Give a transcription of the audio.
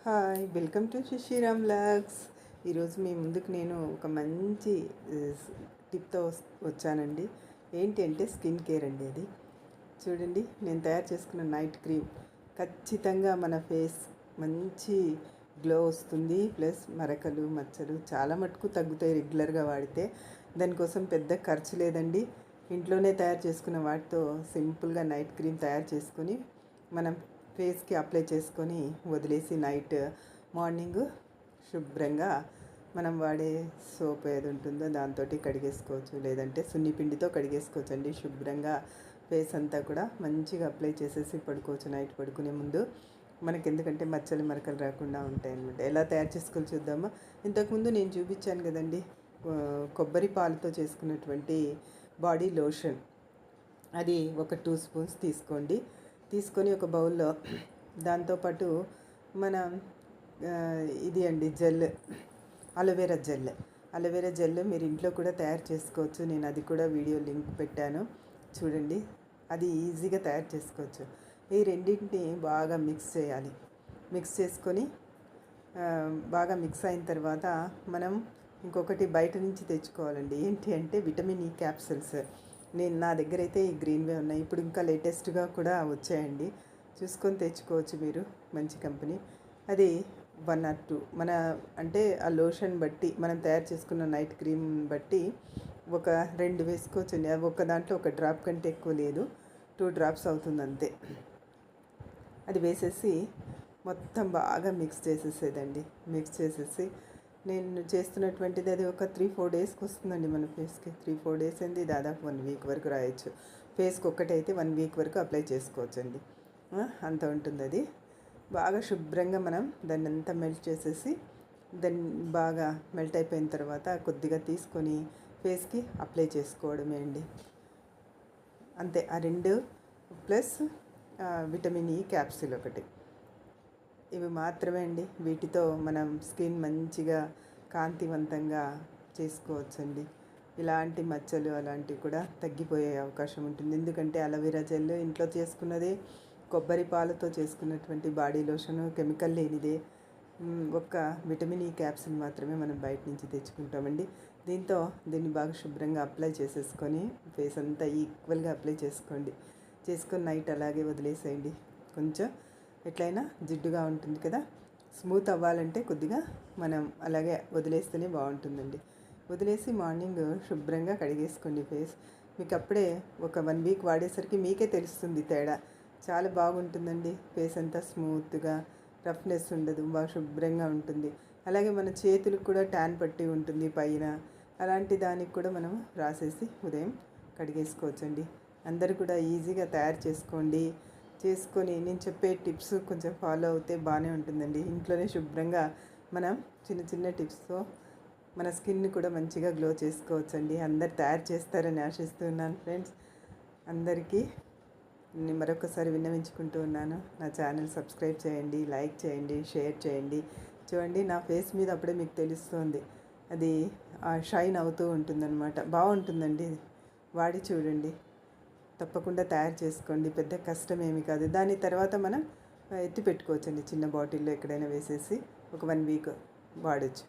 Hi, welcome to Shishiram vlogs. ఈరోజు మీ ముందుకు నేను ఒక మంచి టిప్తో వచ్చానండి. ఏంటి అంటే స్కిన్ కేర్ అండి. అది చూడండి, నేను తయారు చేసుకున్న నైట్ క్రీమ్ ఖచ్చితంగా మన ఫేస్ మంచి గ్లో వస్తుంది. ప్లస్ మరకలు మచ్చలు చాలా మటుకు తగ్గుతాయి రెగ్యులర్గా వాడితే. దానికోసం పెద్ద ఖర్చు లేదండి. ఇంట్లోనే తయారు చేసుకున్న వాటితో సింపుల్గా నైట్ క్రీమ్ తయారు చేసుకొని మనం ఫేస్కి అప్లై చేసుకొని వదిలేసి నైట్ మార్నింగ్ శుభ్రంగా మనం వాడే సోప్ ఏది ఉంటుందో దాంతో కడిగేసుకోవచ్చు, లేదంటే సున్నిపిండితో కడిగేసుకోవచ్చు అండి. శుభ్రంగా ఫేస్ అంతా కూడా మంచిగా అప్లై చేసేసి పడుకోవచ్చు నైట్ పడుకునే ముందు. మనకి ఎందుకంటే మచ్చలు మరకలు రాకుండా ఉంటాయి అన్నమాట. ఎలా తయారు చేసుకోవాలి చూద్దామా. ఇంతకుముందు నేను చూపించాను కదండి, కొబ్బరి పాలతో చేసుకున్నటువంటి బాడీ లోషన్. అది ఒక 2 స్పూన్స్ తీసుకోండి. తీసుకొని ఒక బౌల్లో దాంతోపాటు మన ఇది అండి జెల్, అలోవెరా జెల్ మీరు ఇంట్లో కూడా తయారు చేసుకోవచ్చు. నేను అది కూడా వీడియో లింక్ పెట్టాను, చూడండి. అది ఈజీగా తయారు చేసుకోవచ్చు. ఈ రెండింటిని బాగా మిక్స్ చేయాలి. మిక్స్ చేసుకొని బాగా మిక్స్ అయిన తర్వాత మనం ఇంకొకటి బయట నుంచి తెచ్చుకోవాలండి. ఏంటి అంటే విటమిన్ ఈ క్యాప్సిల్స్. నా దగ్గర అయితే ఈ గ్రీన్వే ఉన్నాయి. ఇప్పుడు ఇంకా లేటెస్ట్గా కూడా వచ్చాయండి, చూసుకొని తెచ్చుకోవచ్చు మీరు. మంచి కంపెనీ అది. 1 or 2 మన అంటే ఆ లోషన్ బట్టి, మనం తయారు చేసుకున్న నైట్ క్రీమ్ బట్టి ఒక 2 వేసుకోవచ్చండి. అవి ఒక దాంట్లో ఒక డ్రాప్ కంటే ఎక్కువ లేదు, 2 డ్రాప్స్ అవుతుంది అంతే. అది వేసేసి మొత్తం బాగా మిక్స్ చేసేసేదండి. మిక్స్ చేసేసి నేను చేస్తున్నటువంటిది అది ఒక 3-4 డేస్కి వస్తుందండి మన ఫేస్కి. 3-4 డేస్ అండి, దాదాపు 1 వీక్ వరకు రాయొచ్చు. ఫేస్కి ఒక్కటైతే 1 వీక్ వరకు అప్లై చేసుకోవచ్చండి. అంత ఉంటుంది అది. బాగా శుభ్రంగా మనం దాన్ని అంతా మెల్ట్ చేసేసి, దాన్ని బాగా మెల్ట్ అయిపోయిన తర్వాత కొద్దిగా తీసుకొని ఫేస్కి అప్లై చేసుకోవడమే అండి. అంతే. ఆ 2 ప్లస్ విటమిన్ ఈ క్యాప్సిల్ ఒకటి, ఇవి మాత్రమే అండి. వీటితో మనం స్కిన్ మంచిగా కాంతివంతంగా చేసుకోవచ్చండి. ఇలాంటి మచ్చలు అలాంటివి కూడా తగ్గిపోయే అవకాశం ఉంటుంది. ఎందుకంటే అలోవెరా జెల్ ఇంట్లో చేసుకున్నదే, కొబ్బరి పాలతో చేసుకున్నటువంటి బాడీ లోషను కెమికల్ లేనిదే. ఒక్క విటమిన్ ఈ క్యాప్సిల్ మాత్రమే మనం బయట నుంచి తెచ్చుకుంటామండి. దీన్ని బాగా శుభ్రంగా అప్లై చేసేసుకొని ఫేస్ అంతా ఈక్వల్గా అప్లై చేసుకోండి. చేసుకొని నైట్ అలాగే వదిలేసేయండి. కొంచెం ఎట్లయినా జిడ్డుగా ఉంటుంది కదా, స్మూత్ అవ్వాలంటే కొద్దిగా మనం అలాగే వదిలేస్తేనే బాగుంటుందండి. వదిలేసి మార్నింగ్ శుభ్రంగా కడిగేసుకోండి ఫేస్. మీకు అప్పుడే ఒక 1 వీక్ వాడేసరికి మీకే తెలుస్తుంది తేడా. చాలా బాగుంటుందండి. ఫేస్ అంతా స్మూత్గా, రఫ్నెస్ ఉండదు, బాగా శుభ్రంగా ఉంటుంది. అలాగే మన చేతులకు కూడా ట్యాన్ పట్టి ఉంటుంది పైన, అలాంటి దానికి కూడా మనం రాసేసి ఉదయం కడిగేసుకోవచ్చండి. అందరూ కూడా ఈజీగా తయారు చేసుకొని నేను చెప్పే టిప్స్ కొంచెం ఫాలో అవుతే బాగానే ఉంటుందండి. ఇంట్లోనే శుభ్రంగా మనం చిన్న చిన్న టిప్స్తో మన స్కిన్ని కూడా మంచిగా గ్లో చేసుకోవచ్చండి. అందరు తయారు చేస్తారని ఆశిస్తున్నాను ఫ్రెండ్స్. అందరికీ నేను మరొకసారి విన్నవించుకుంటూ ఉన్నాను, నా ఛానల్ సబ్స్క్రైబ్ చేయండి, లైక్ చేయండి, షేర్ చేయండి. చూడండి, నా ఫేస్ మీద అప్పుడే మీకు తెలుస్తుంది, అది షైన్ అవుతూ ఉంటుందన్నమాట. బాగుంటుందండి, వాడి చూడండి. తప్పకుండా తయారు చేసుకోండి, పెద్ద కష్టం ఏమి కాదు. దాని తర్వాత మనం ఎత్తి పెట్టుకోవచ్చండి చిన్న బాటిల్లో, ఎక్కడైనా వేసేసి ఒక 1 వీక్ వాడచ్చు.